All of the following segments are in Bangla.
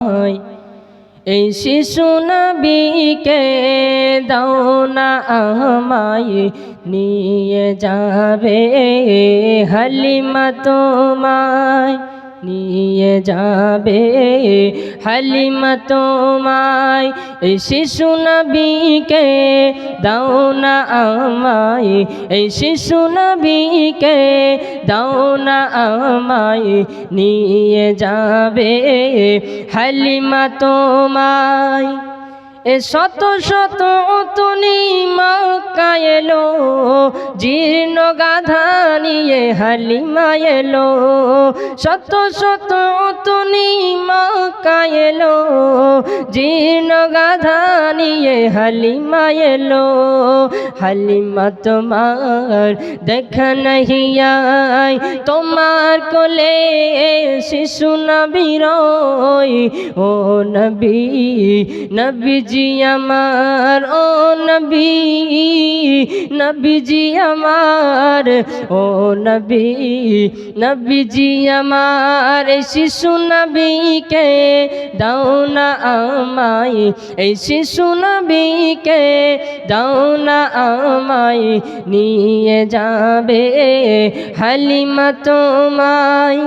এই শিশু নবীকে দাও না আমায় নিয়ে যাবে হালিমা তোমায় নিয়ে যাবে হালিমা তোমায় এই শিশু নবীকে দাও না আমায় এই শিশু নবীকে দাও না আমায় নিয়ে যাবে হালিমা তোমায় এ শত শত তুনি মক্কা এলো জীর্ণ গাধা নিয়ে হালিমা এলো শত শত তুনি মক্কা এলো জীর্ণ গাধা নিয়ে হালিমা এলো হালিমা তোমার দেখা নাহি আয় তোমার কোলে শিশু নবী রয় ও নবী নবীজি আমার ও নবী নবীজি আমার ও নবী নবীজি আমার শিশু নবীকে দাও না আমায় এই শিশু নবীকে দাও না আমায় নিয়ে যাবে হালিমা তোমায়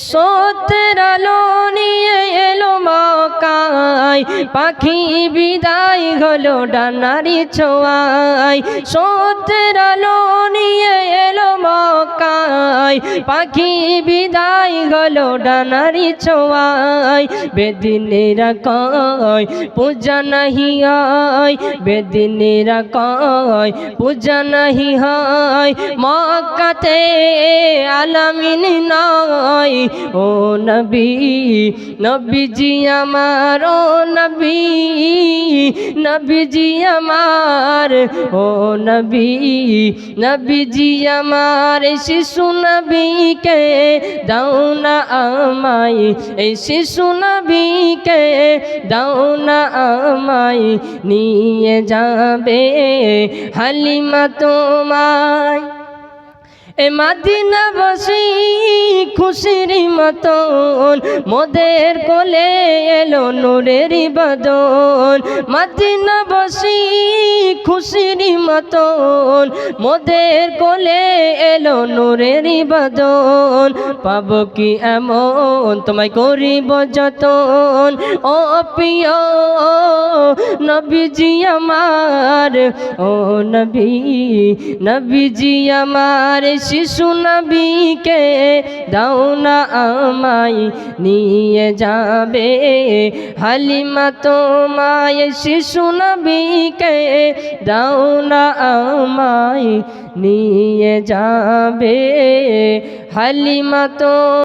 সত্যের আলো নিয়ে এলো মক্কায় পাখি বিদায় হলো ডানারি ছোঁয়ায় সত্যের আলো নিয়ে এলো মক্কায় পাখি বিদায় হলো ডানারি ছোঁয়ায় বেদিনেরা কয় পূজা নাহি হয় বেদিনেরা কয় পূজা নাহি হয় মক্কাতে আলামিন নয় ও নবী নবীজি আমার ও নবী নবীজি আমার ও নবী নবীজি আমার শিশু নবীকে দাও না আমায় এই শিশু নবীকে দাও না আমায় নিয়ে যাবে হালিমা তোমায় এ মদিনাবাসী খুশির মতন মোদের কোলে এলো নূরের বদন মদিনাবাসী খুশির মতন মোদের কোলে এলো নূরের বদন পাবো কি এমন তোমায় করিব যতন ও প্রিয় নবীজি আমার ও নবী নবীজি আমার শিশু নবীকে দাও না আমায় নিয়ে যাবে হালিমা তোমায় শিশু নবীকে দাও না আমায় নিয়ে যাবে হালিমা তো